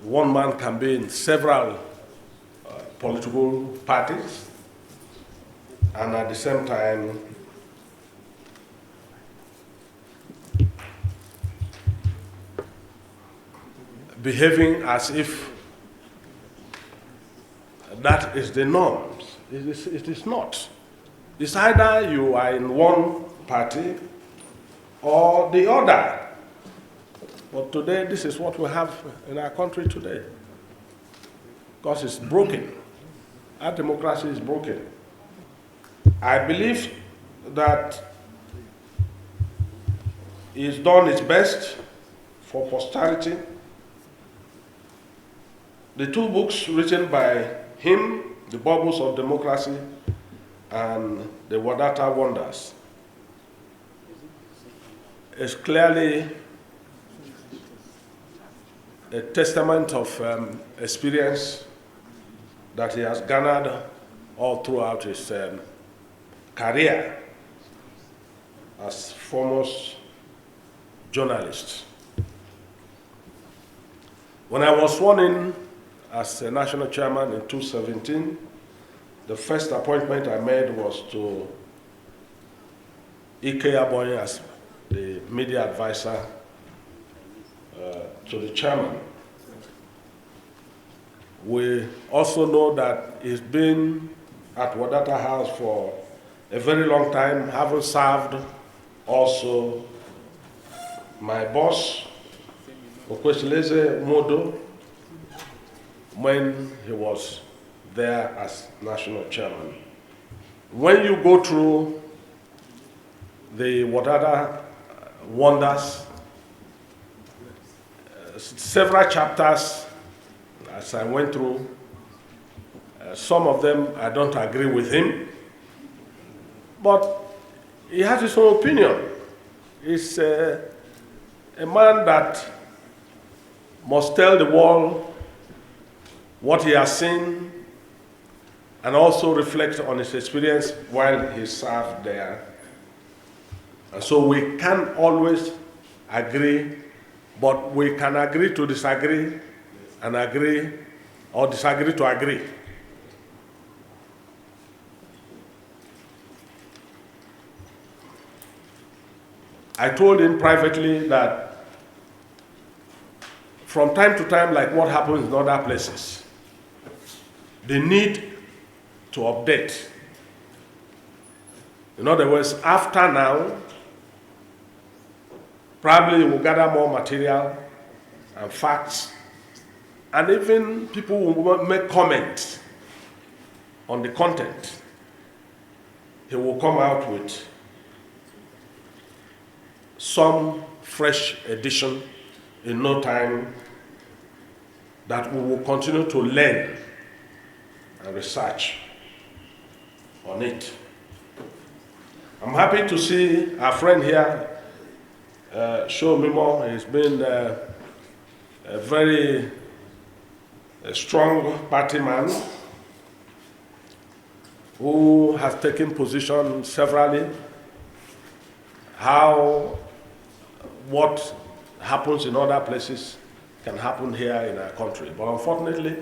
one man can be in several political parties and at the same time behaving as if that is the norm. It is not. It's either you are in one party or the other. But today, this is what we have in our country today. Because it's broken. Our democracy is broken. I believe that he's done his best for posterity. The two books written by him, The Bubbles of Democracy and The Wadata Wonders, is clearly a testament of experience that he has garnered all throughout his career as foremost journalist. When I was sworn in as a national chairman in 2017, the first appointment I made was to Ike Abonyi as the media advisor to the chairman. We also know that he's been at Wadata House for a very long time, having served also my boss, Okwesilieze Modo, when he was there as national chairman. When you go through the Wadata Wonders, several chapters, as I went through, some of them I don't agree with him, but he has his own opinion. He's a man that must tell the world what he has seen and also reflect on his experience while he served there. And so we can't always agree, but we can agree to disagree and agree or disagree to agree. I told him privately that from time to time, like what happens in other places, the need to update. In other words, after now, probably we'll gather more material and facts, and even people will make comments on the content. He will come out with some fresh edition in no time that we will continue to learn and research on it. I'm happy to see our friend here, Show Mimo. He's been a very strong party man who has taken position severally. How what happens in other places can happen here in our country. But unfortunately,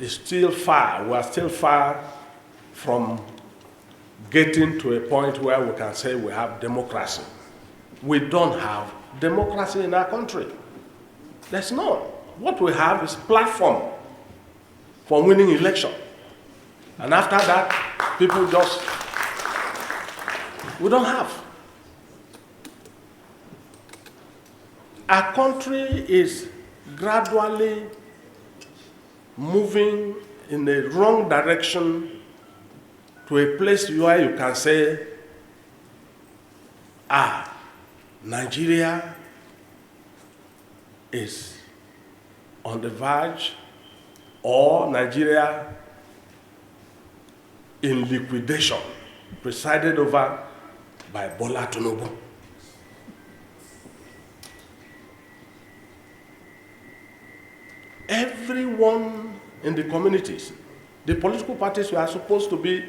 it's still far. We are still far from getting to a point where we can say we have democracy. We don't have democracy in our country. There's none. What we have is platform for winning election. And after that, people just, we don't have. Our country is gradually moving in the wrong direction to a place where you can say, Nigeria is on the verge, or Nigeria in liquidation, presided over by Bola Tinubu. Everyone in the communities, the political parties were supposed to be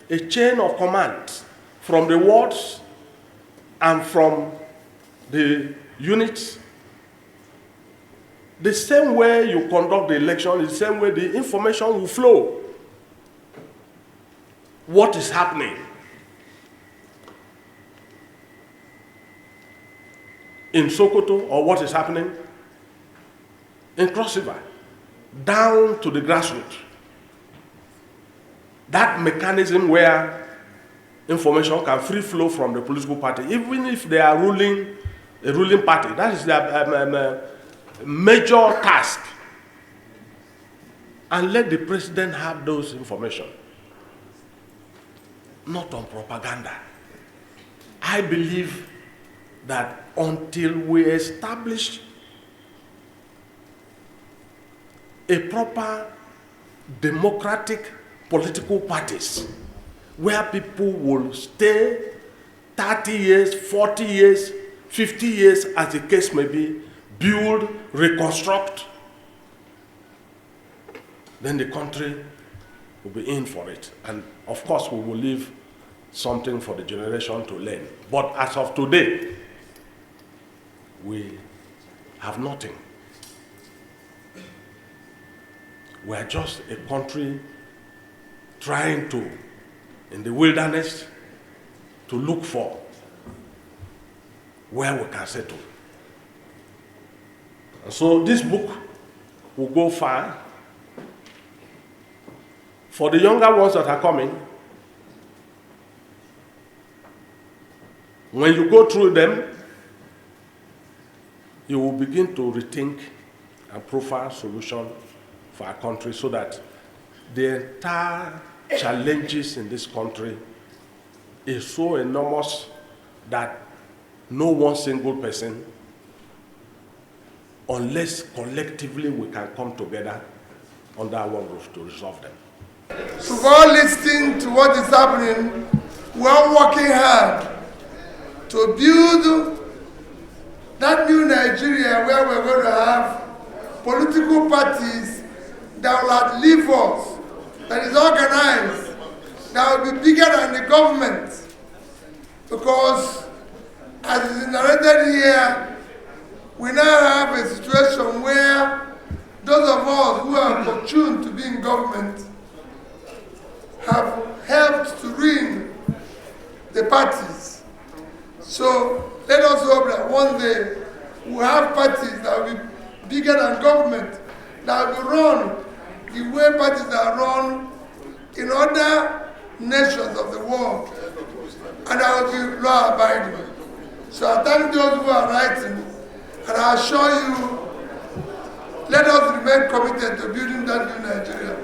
a chain of command from the wards and from the units the same way you conduct the election is the same way the information will flow. What is happening in Sokoto or what is happening in Cross River, down to the grassroots. That mechanism where information can free flow from the political party, even if they are a ruling party. That is their major task. And let the president have those information, not on propaganda. I believe that until we establish a proper democratic political parties where people will stay 30 years, 40 years, 50 years, as the case may be, build, reconstruct, then the country will be in for it. And of course, we will leave something for the generation to learn. But as of today, we have nothing. We are just a country trying to, in the wilderness, to look for where we can settle. And so this book will go far. For the younger ones that are coming, when you go through them, you will begin to rethink and profile solutions for our country so that the entire challenges in this country is so enormous that no one single person, unless collectively we can come together under one roof to resolve them. So while listening to what is happening, we are working hard to build that new Nigeria where we're going to have political parties that will outlive us, that is organized, that will be bigger than the government. Because, as is narrated here, we now have a situation where those of us who are opportune to be in government have helped to ruin the parties. So let us hope that one day we'll have parties that will be bigger than government, that will run the way parties are run in other nations of the world, and that will be law-abiding. So I thank those who are writing, and I assure you, let us remain committed to building that new Nigeria.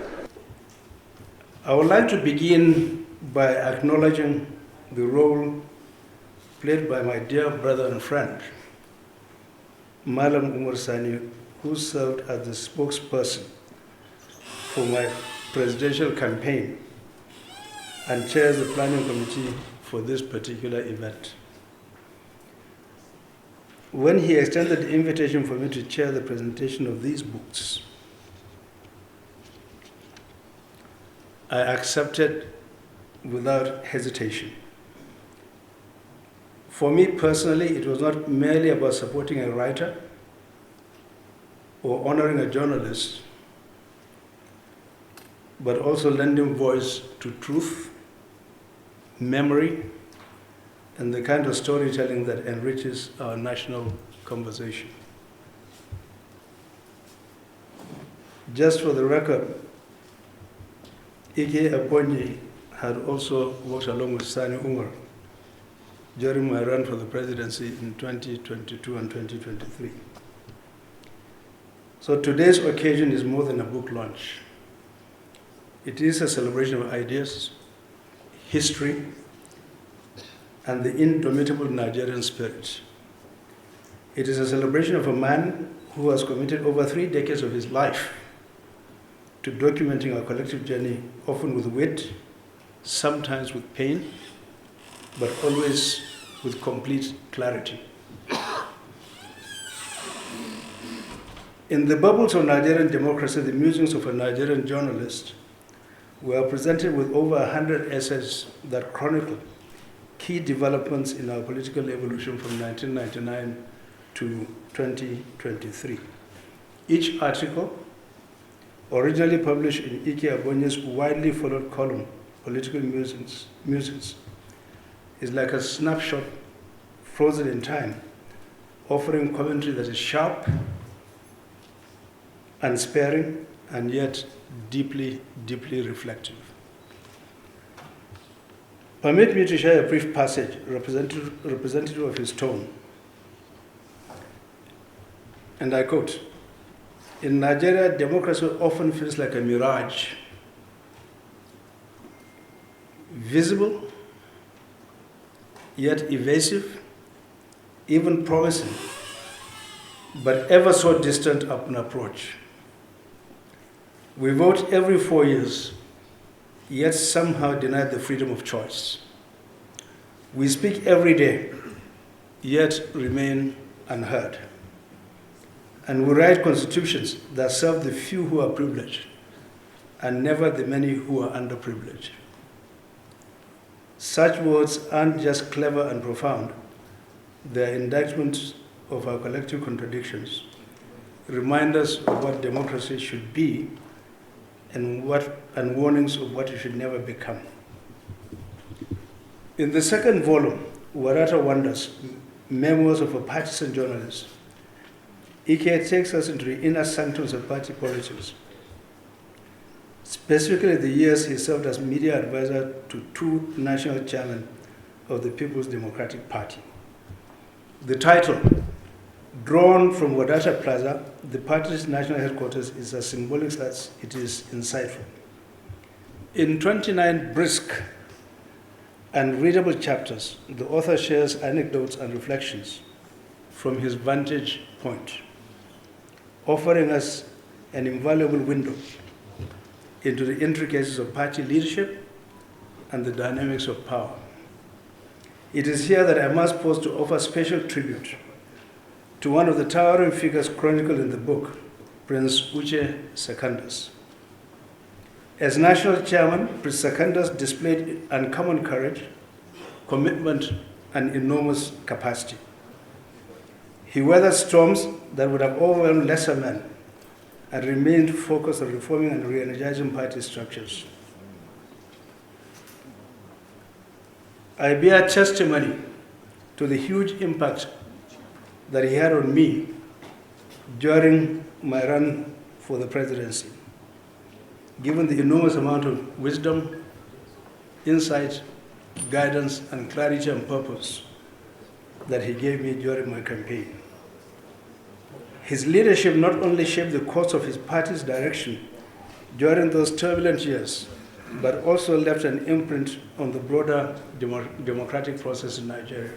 I would like to begin by acknowledging the role played by my dear brother and friend, Malam Umar Sani, who served as the spokesperson for my presidential campaign and chairs the planning committee for this particular event. When he extended the invitation for me to chair the presentation of these books, I accepted without hesitation. For me personally, it was not merely about supporting a writer or honoring a journalist, but also lending voice to truth, memory, and the kind of storytelling that enriches our national conversation. Just for the record, Ike Abonyi had also worked along with Sani Umar during my run for the presidency in 2022 and 2023. So today's occasion is more than a book launch. It is a celebration of ideas, history, and the indomitable Nigerian spirit. It is a celebration of a man who has committed over 3 decades of his life to documenting our collective journey, often with wit, sometimes with pain, but always with complete clarity. In the bubbles of Nigerian democracy, the musings of a Nigerian journalist, we are presented with over 100 essays that chronicle key developments in our political evolution from 1999 to 2023. Each article, originally published in Ike Abonyi's widely followed column, Political Musings, is like a snapshot frozen in time, offering commentary that is sharp, unsparing, and yet deeply, deeply reflective. Permit me to share a brief passage representative of his tone. And I quote, "In Nigeria, democracy often feels like a mirage, visible, yet evasive, even promising, but ever so distant upon approach. We vote every 4 years, yet somehow denied the freedom of choice. We speak every day, yet remain unheard. And we write constitutions that serve the few who are privileged, and never the many who are underprivileged. Such words aren't just clever and profound, they are indictments of our collective contradictions, reminders of what democracy should be, and warnings of what it should never become." In the second volume, Wadata Wonders, Memoirs of a Partisan Journalist, Ike takes us into the inner sanctums of party politics, specifically the years he served as media advisor to 2 national chairmen of the People's Democratic Party. The title, drawn from Wadata Plaza, the party's national headquarters, is as symbolic as it is insightful. In 29 brisk and readable chapters, the author shares anecdotes and reflections from his vantage point, offering us an invaluable window into the intricacies of party leadership and the dynamics of power. It is here that I must pause to offer special tribute to one of the towering figures chronicled in the book, Prince Uche Secondus. As national chairman, Prince Secondus displayed uncommon courage, commitment, and enormous capacity. He weathered storms that would have overwhelmed lesser men and remained focused on reforming and re-energizing party structures. I bear testimony to the huge impact that he had on me during my run for the presidency, given the enormous amount of wisdom, insight, guidance, and clarity and purpose that he gave me during my campaign. His leadership not only shaped the course of his party's direction during those turbulent years, but also left an imprint on the broader democratic process in Nigeria.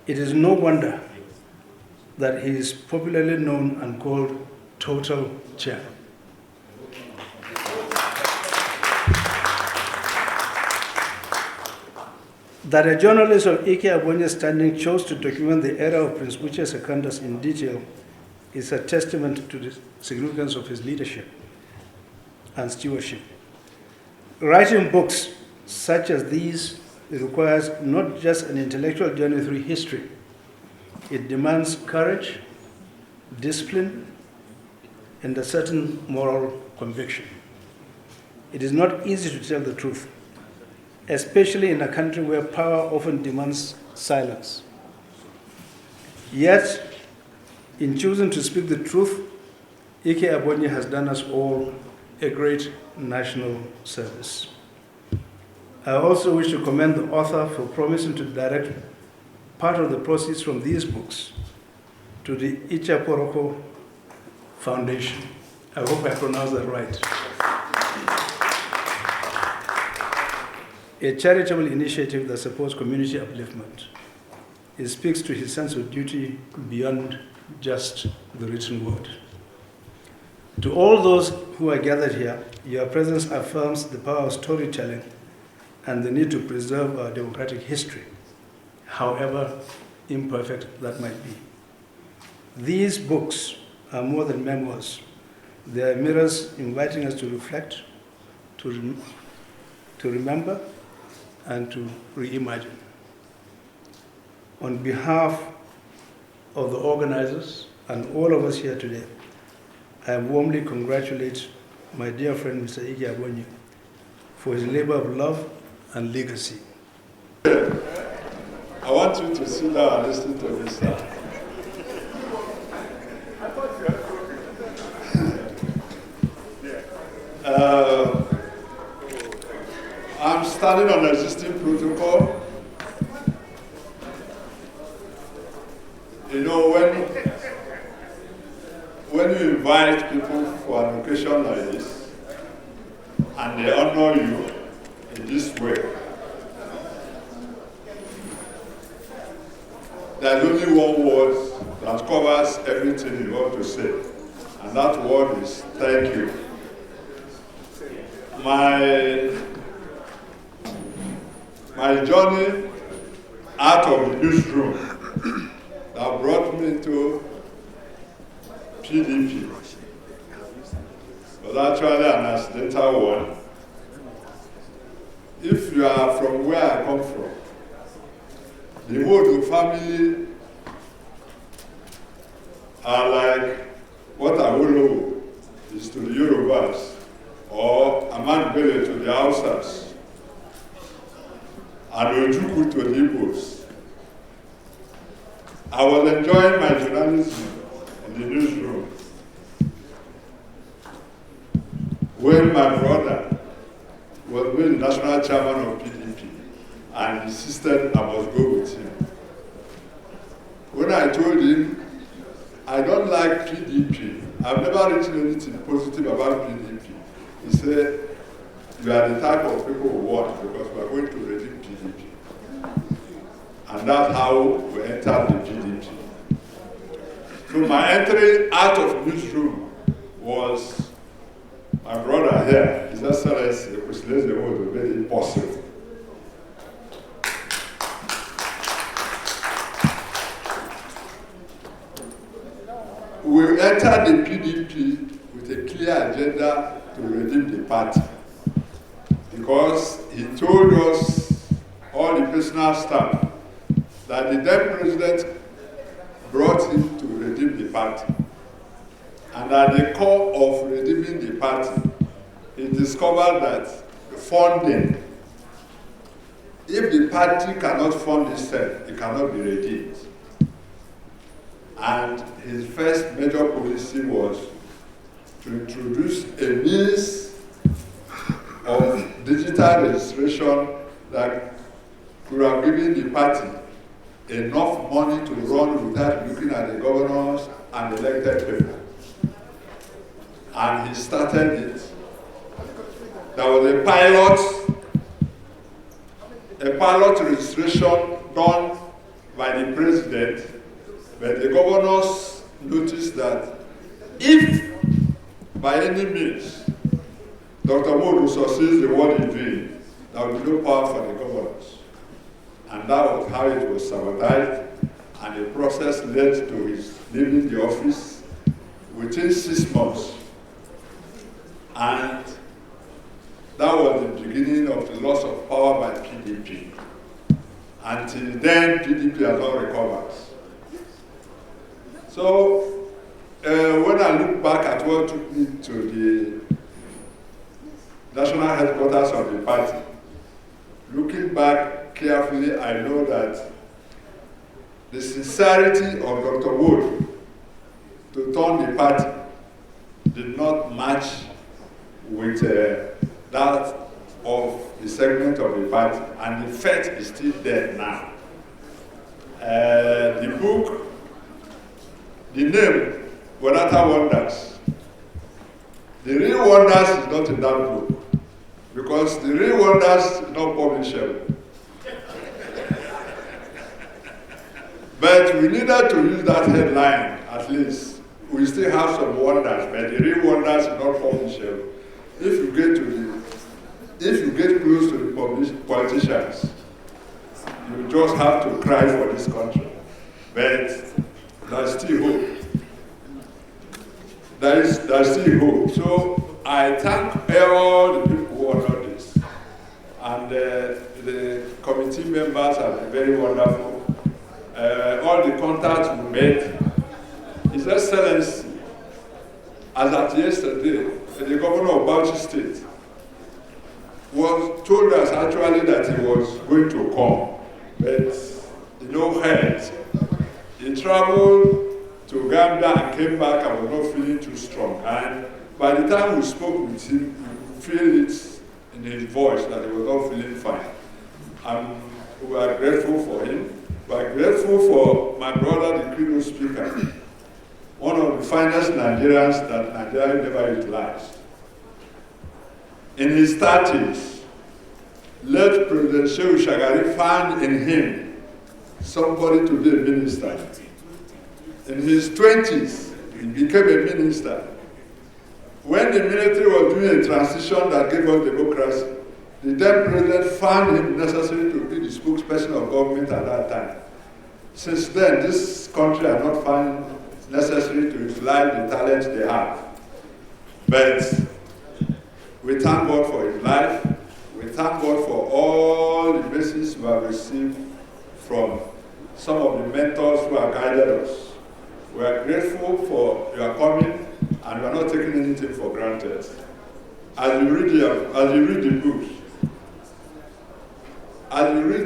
It is no wonder that he is popularly known and called Total Chair. That a journalist of Ike Abonyi's standing chose to document the era of Prince Uche Secondus in detail is a testament to the significance of his leadership and stewardship. Writing books such as these requires not just an intellectual journey through history. It demands courage, discipline, and a certain moral conviction. It is not easy to tell the truth, especially in a country where power often demands silence. Yet, in choosing to speak the truth, Ike Abonyi has done us all a great national service. I also wish to commend the author for promising to direct part of the proceeds from these books to the Ichaporoko Foundation. I hope I pronounced that right. A charitable initiative that supports community upliftment. It speaks to his sense of duty beyond just the written word. To all those who are gathered here, your presence affirms the power of storytelling and the need to preserve our democratic history, however imperfect that might be. These books are more than memoirs. They are mirrors inviting us to reflect, to remember, and to reimagine. On behalf of the organizers and all of us here today, I warmly congratulate my dear friend, Mr. Ike Abonyi, for his labor of love and legacy. I want you to sit down and listen to me, sir. I'm standing on existing protocol. You know, when you invite people for an occasion like this, and they honor you in this way, there's only one word that covers everything you want to say, and that word is thank you. My journey out of the newsroom that brought me to PDP was actually an accidental one. If you are from where I come from, the Modu family are like what Awolowo is to the Yorubas, or Ahmad Bello to the Hausas, and Ojukwu to the Igbos. I was enjoying my journalism in the newsroom when my brother was made national chairman of PDP and insisted I must go with him. When I told him, I don't like PDP, I've never written anything positive about PDP, he said, you are the type of people who want, because we are going to redeem PDP. And that's how we entered the PDP. So my entry out of newsroom was my brother here, His Excellency, which made it possible. We entered the PDP with a clear agenda to redeem the party, because he told us, all the personal staff, that the then president brought him to redeem the party. And at the core of redeeming the party, he discovered that the funding, if the party cannot fund itself, it cannot be redeemed. And his first major policy was to introduce a means of digital registration that could have given the party enough money to run without looking at the governors and elected people. And he started it. There was a pilot registration done by the president, but the governors noticed that if by any means Dr. Modu succeeds in what he's doing, there will be no power for the governors. And that was how it was sabotaged, and the process led to his leaving the office within 6 months. And that was the beginning of the loss of power by PDP. Until then, PDP has not recovered. So, when I look back at what took me to the national headquarters of the party, looking back carefully, I know that the sincerity of Dr. Wood to turn the party did not match with that of the segment of the party, and the fact is still there now. The book, the name, Wadata Wonders. The real wonders is not in that book, because the real wonders is not publishable. But we needed to use that headline, at least. We still have some wonders, but the real wonders is not publishable. If you get close to the politicians, you just have to cry for this country. But there's still hope. There's still hope. So I thank all the people who honor this. And the committee members have been very wonderful. All the contacts we made, it's His Excellency, as at yesterday, the governor of Bauchi State, told us actually that he was going to come, but health. He traveled to Gambia and came back and was not feeling too strong. And by the time we spoke with him, you could feel it in his voice that he was not feeling fine. And we are grateful for him. We are grateful for my brother, the Credo Speaker, one of the finest Nigerians that Nigeria never utilized. In his 30s, late President Shehu Shagari found in him somebody to be a minister. In his 20s, he became a minister. When the military was doing a transition that gave us democracy, the then president found him necessary to be the spokesperson of government at that time. Since then, this country has not found necessary to utilize the talents they have. But we thank God for his life. We thank God for all the blessings we have received from some of the mentors who have guided us. We are grateful for your coming, and we are not taking anything for granted. As you read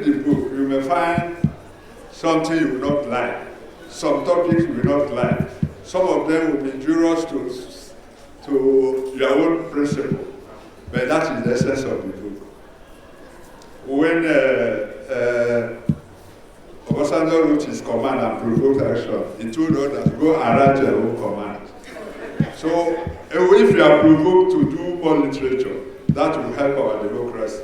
the book, you may find something you will not like, some topics you will not like. Some of them will be injurious to your own principle, but that is the essence of the book. When Obasanjo wrote his command and provoked action, he told us that go and write your own command. So if you are provoked to do more literature, that will help our democracy.